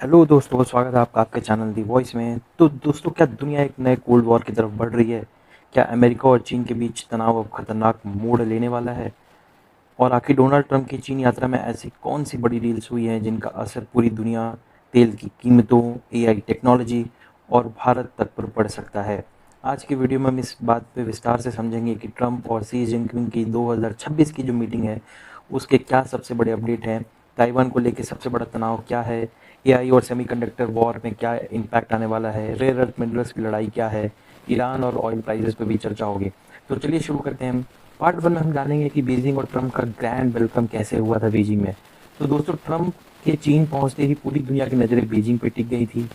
Hello दोस्तों, स्वागत है आपका आपके चैनल दी वॉइस में। तो दोस्तों, क्या दुनिया एक नए कोल्ड वॉर की तरफ बढ़ रही है? क्या अमेरिका और चीन के बीच तनाव अब खतरनाक मोड़ लेने वाला है? और आखिर डोनाल्ड ट्रंप की चीन यात्रा में ऐसी कौन सी बड़ी डील्स हुई हैं जिनका असर पूरी दुनिया, तेल की कीमतों, एआई टेक्नोलॉजी और भारत तक पर पड़ सकता है? आज की वीडियो में हम इस बात पे विस्तार से समझेंगे कि ट्रंप और सी जिनपिंग की 2026 की जो मीटिंग है, उसके क्या सबसे बड़े अपडेट हैं, ताइवान को लेकर सबसे बड़ा तनाव क्या है, एआई और सेमीकंडक्टर वॉर में क्या इम्पैक्ट आने वाला है, रेयर अर्थ मिनरल्स की लड़ाई क्या है, ईरान और ऑयल प्राइसेस पे भी चर्चा होगी। तो चलिए शुरू करते हैं। पार्ट वन में हम जानेंगे कि बीजिंग और ट्रंप का ग्रैंड वेलकम कैसे हुआ था बीजिंग में। तो दोस्तों, ट्रंप के चीन पहुंचते ही पूरी दुनिया की नज़रें बीजिंग पे टिक गई थी।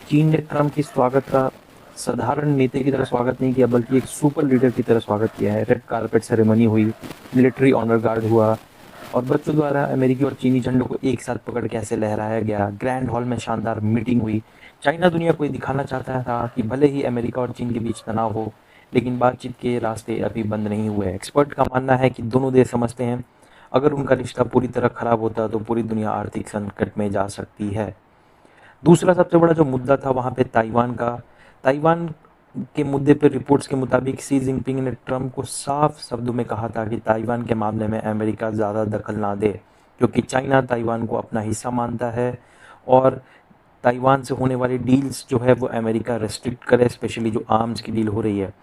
चीन ने ट्रंप की स्वागत का साधारण नेता की तरह स्वागत नहीं किया, बल्कि एक सुपर लीडर की तरह स्वागत किया है। रेड कारपेट सेरेमनी हुई, मिलिट्री ऑनर गार्ड हुआ और बच्चों द्वारा अमेरिकी और चीनी झंडों को एक साथ पकड़ के ऐसे लहराया गया। ग्रैंड हॉल में शानदार मीटिंग हुई। चाइना दुनिया को ये दिखाना चाहता था कि भले ही अमेरिका और चीन के बीच तनाव हो, लेकिन बातचीत के रास्ते अभी बंद नहीं हुए। एक्सपर्ट का मानना है कि दोनों देश समझते हैं, अगर उनका रिश्ता पूरी तरह खराब होता तो पूरी दुनिया आर्थिक संकट में जा सकती है। दूसरा सबसे बड़ा जो मुद्दा था वहाँ पे ताइवान का। ताइवान के मुद्दे पर रिपोर्ट्स के मुताबिक सी जिनपिंग ने ट्रंप को साफ शब्दों में कहा था कि ताइवान के मामले में अमेरिका ज़्यादा दखल ना दे, क्योंकि चाइना ताइवान को अपना हिस्सा मानता है और ताइवान से होने वाली डील्स जो है वो अमेरिका रेस्ट्रिक्ट करे, स्पेशली जो आर्म्स की डील हो रही है।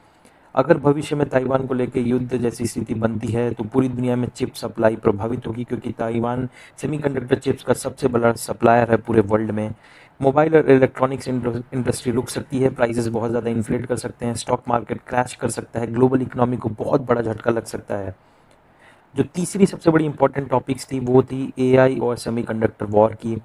अगर भविष्य में ताइवान को लेकर युद्ध जैसी स्थिति बनती है तो पूरी दुनिया में चिप सप्लाई प्रभावित होगी, क्योंकि ताइवान सेमीकंडक्टर चिप्स का सबसे बड़ा सप्लायर है पूरे वर्ल्ड में। मोबाइल और इलेक्ट्रॉनिक्स इंडस्ट्री रुक सकती है, प्राइसेस बहुत ज़्यादा इन्फ्लेट कर सकते हैं, स्टॉक मार्केट क्रैश कर सकता है, ग्लोबल इकोनॉमी को बहुत बड़ा झटका लग सकता है। जो तीसरी सबसे बड़ी इंपॉर्टेंट टॉपिक्स थी वो थी एआई और सेमीकंडक्टर वॉर की।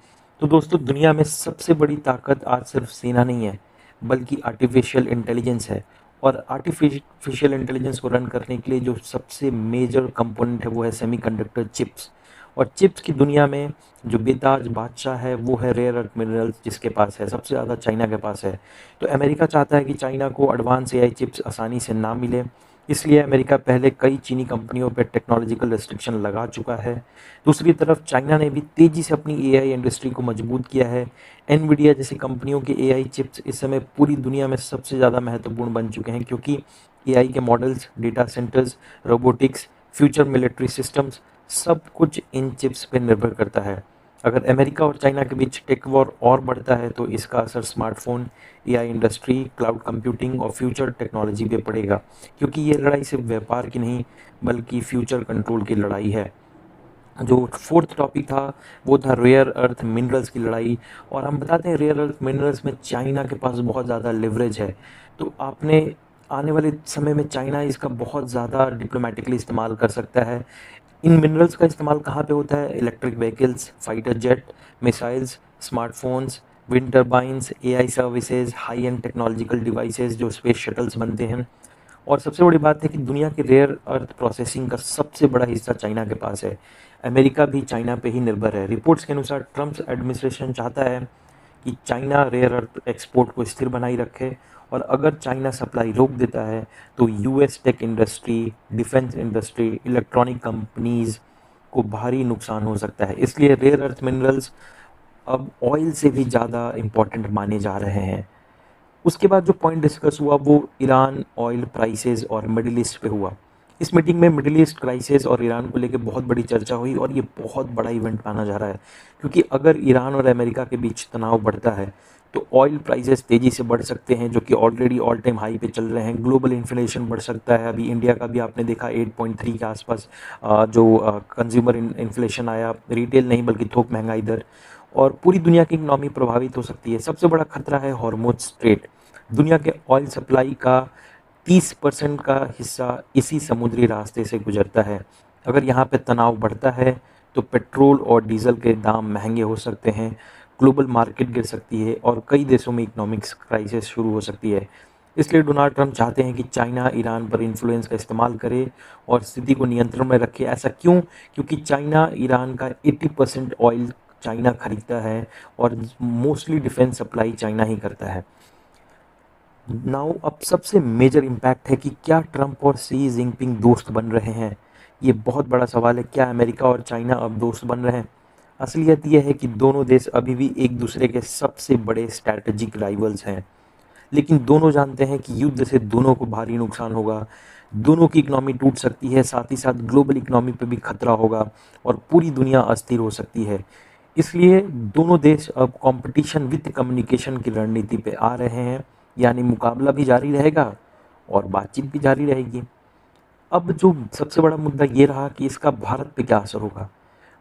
तो दोस्तों, दुनिया में सबसे बड़ी ताकत आज सिर्फ सेना नहीं है, बल्कि आर्टिफिशियल इंटेलिजेंस है। और आर्टिफिशियल इंटेलिजेंस को रन करने के लिए जो सबसे मेजर कंपोनेंट है वो है सेमीकंडक्टर चिप्स। और चिप्स की दुनिया में जो बेताज बादशाह है वो है रेयर अर्थ मिनरल्स, जिसके पास है सबसे ज़्यादा चाइना के पास है। तो अमेरिका चाहता है कि चाइना को एडवांस एआई चिप्स आसानी से ना मिले, इसलिए अमेरिका पहले कई चीनी कंपनियों पर टेक्नोलॉजिकल रेस्ट्रिक्शन लगा चुका है। दूसरी तरफ चाइना ने भी तेज़ी से अपनी एआई इंडस्ट्री को मजबूत किया है। एनवीडिया जैसी कंपनियों के एआई चिप्स इस समय पूरी दुनिया में सबसे ज़्यादा महत्वपूर्ण बन चुके हैं, क्योंकि एआई के models, data centres, robotics, future military systems, सब कुछ इन चिप्स पर निर्भर करता है। अगर अमेरिका और चाइना के बीच टेक वॉर और बढ़ता है तो इसका असर smartphone, AI industry, cloud computing और फ्यूचर टेक्नोलॉजी पे पड़ेगा, क्योंकि ये लड़ाई सिर्फ व्यापार की नहीं, बल्कि फ्यूचर कंट्रोल की लड़ाई है। जो फोर्थ टॉपिक था वो था रेयर अर्थ मिनरल्स की लड़ाई। और हम बताते हैं, रेयर अर्थ मिनरल्स में चाइना के पास बहुत ज़्यादा लिवरेज है। तो आपने आने वाले समय में चाइना इसका बहुत ज़्यादा डिप्लोमेटिकली इस्तेमाल कर सकता है। इन मिनरल्स का इस्तेमाल कहाँ पे होता है? Electric vehicles, fighter jet, missiles, smartphones, wind turbines, AI services, high and technological devices जो स्पेस शटल्स बनते हैं। और सबसे बड़ी बात है कि दुनिया के रेयर अर्थ प्रोसेसिंग का सबसे बड़ा हिस्सा चाइना के पास है। अमेरिका भी चाइना पे ही निर्भर है। रिपोर्ट्स के अनुसार ट्रम्प एडमिनिस्ट्रेशन चाहता है कि चाइना रेयर अर्थ एक्सपोर्ट को स्थिर बनाए रखे, और अगर चाइना सप्लाई रोक देता है तो US tech industry, defence industry, electronic companies को भारी नुकसान हो सकता है। इसलिए रेयर अर्थ मिनरल्स अब ऑयल से भी ज़्यादा इम्पॉर्टेंट माने जा रहे हैं। उसके बाद जो पॉइंट डिस्कस हुआ वो ईरान, ऑयल प्राइसेस और मिडिल ईस्ट पे हुआ। इस मीटिंग में मिडिल ईस्ट क्राइसिस और ईरान को लेकर बहुत बड़ी चर्चा हुई, और ये बहुत बड़ा इवेंट माना जा रहा है, क्योंकि अगर ईरान और अमेरिका के बीच तनाव बढ़ता है तो ऑयल प्राइसेस तेज़ी से बढ़ सकते हैं, जो कि ऑलरेडी ऑल टाइम हाई पे चल रहे हैं। ग्लोबल इन्फ्लेशन बढ़ सकता है। अभी इंडिया का भी आपने देखा 8.3 के आसपास जो कंज्यूमर इन्फ्लेशन आया, रिटेल नहीं बल्कि थोक महंगाई दर, और पूरी दुनिया की इकनॉमी प्रभावित हो सकती है। सबसे बड़ा खतरा है हॉर्मुज स्ट्रेट। दुनिया के ऑयल सप्लाई का 30% का हिस्सा इसी समुद्री रास्ते से गुजरता है। अगर यहाँ पे तनाव बढ़ता है तो पेट्रोल और डीजल के दाम महंगे हो सकते हैं, ग्लोबल मार्केट गिर सकती है और कई देशों में इकोनॉमिक्स क्राइसिस शुरू हो सकती है। इसलिए डोनाल्ड ट्रंप चाहते हैं कि चाइना ईरान पर इन्फ्लुएंस का इस्तेमाल करे और स्थिति को नियंत्रण में रखे। ऐसा क्यों? क्योंकि चाइना ईरान का 80% ऑयल चाइना खरीदता है, और मोस्टली डिफेंस सप्लाई चाइना ही करता है। नाउ अब सबसे मेजर इम्पैक्ट है कि क्या ट्रंप और सी जिनपिंग दोस्त बन रहे हैं? ये बहुत बड़ा सवाल है। क्या अमेरिका और चाइना अब दोस्त बन रहे हैं? असलियत यह है कि दोनों देश अभी भी एक दूसरे के सबसे बड़े स्ट्रैटेजिक राइवल्स हैं, लेकिन दोनों जानते हैं कि युद्ध से दोनों को भारी नुकसान होगा, दोनों की इकोनॉमी टूट सकती है, साथ ही साथ ग्लोबल इकोनॉमी पे भी खतरा होगा और पूरी दुनिया अस्थिर हो सकती है। इसलिए दोनों देश अब कंपटीशन विद कम्युनिकेशन की रणनीति पे आ रहे हैं, यानी मुकाबला भी जारी रहेगा और बातचीत भी जारी रहेगी। अब जो सबसे बड़ा मुद्दा ये रहा कि इसका भारत पे क्या असर होगा।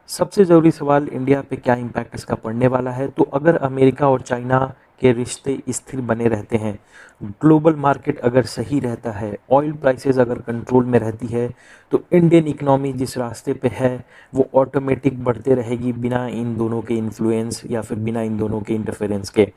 सबसे ज़रूरी सवाल इंडिया पे क्या इम्पैक्ट इसका पड़ने वाला है। तो अगर अमेरिका और चाइना के रिश्ते स्थिर बने रहते हैं, ग्लोबल मार्केट अगर सही रहता है, ऑयल प्राइसेस अगर कंट्रोल में रहती है, तो इंडियन इकोनॉमी जिस रास्ते पे है वो ऑटोमेटिक बढ़ते रहेगी बिना इन दोनों के इन्फ्लुएंस या फिर बिना इन दोनों के इंटरफेरेंस के।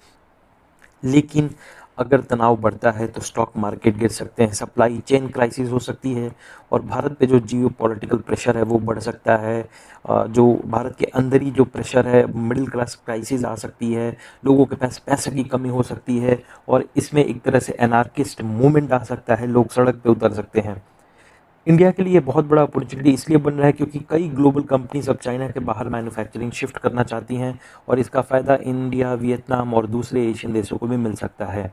लेकिन अगर तनाव बढ़ता है तो स्टॉक मार्केट गिर सकते हैं, सप्लाई चेन क्राइसिस हो सकती है और भारत पे जो जियो पॉलिटिकल प्रेशर है वो बढ़ सकता है। जो भारत के अंदर ही जो प्रेशर है, मिडिल क्लास क्राइसिस आ सकती है, लोगों के पास पैसे की कमी हो सकती है और इसमें एक तरह से एनार्किस्ट मूवमेंट आ सकता है, लोग सड़क पे उतर सकते हैं। इंडिया के लिए बहुत बड़ा अपॉर्चुनिटी इसलिए बन रहा है क्योंकि कई ग्लोबल कंपनीज अब चाइना के बाहर मैन्युफैक्चरिंग शिफ्ट करना चाहती हैं और इसका फ़ायदा इंडिया, वियतनाम और दूसरे एशियन देशों को भी मिल सकता है।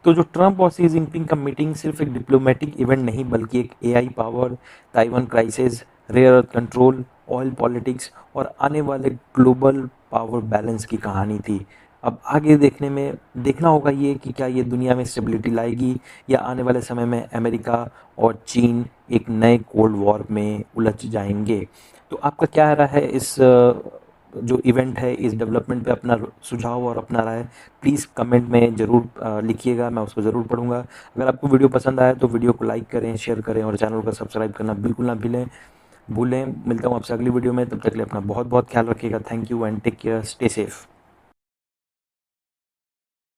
तो जो ट्रंप और शी जिनपिंग का मीटिंग सिर्फ एक डिप्लोमेटिक इवेंट नहीं बल्कि एक AI power, Taiwan crisis, rare earth control, oil politics और आने वाले ग्लोबल पावर बैलेंस की कहानी थी। अब आगे देखने में देखना होगा ये कि क्या ये दुनिया में स्टेबिलिटी लाएगी या आने वाले समय में अमेरिका और चीन एक नए कोल्ड वॉर में उलझ जाएंगे। तो आपका क्या राय है इस जो इवेंट है, इस डेवलपमेंट पे अपना सुझाव और अपना राय प्लीज़ कमेंट में ज़रूर लिखिएगा, मैं उसको ज़रूर पढ़ूंगा। अगर आपको वीडियो पसंद आया तो वीडियो को लाइक करें, शेयर करें और चैनल को सब्सक्राइब करना बिल्कुल ना भूलें। मिलता हूँ आपसे अगली वीडियो में, तब तक के लिए अपना बहुत बहुत ख्याल रखिएगा। Thank you and take care, stay safe.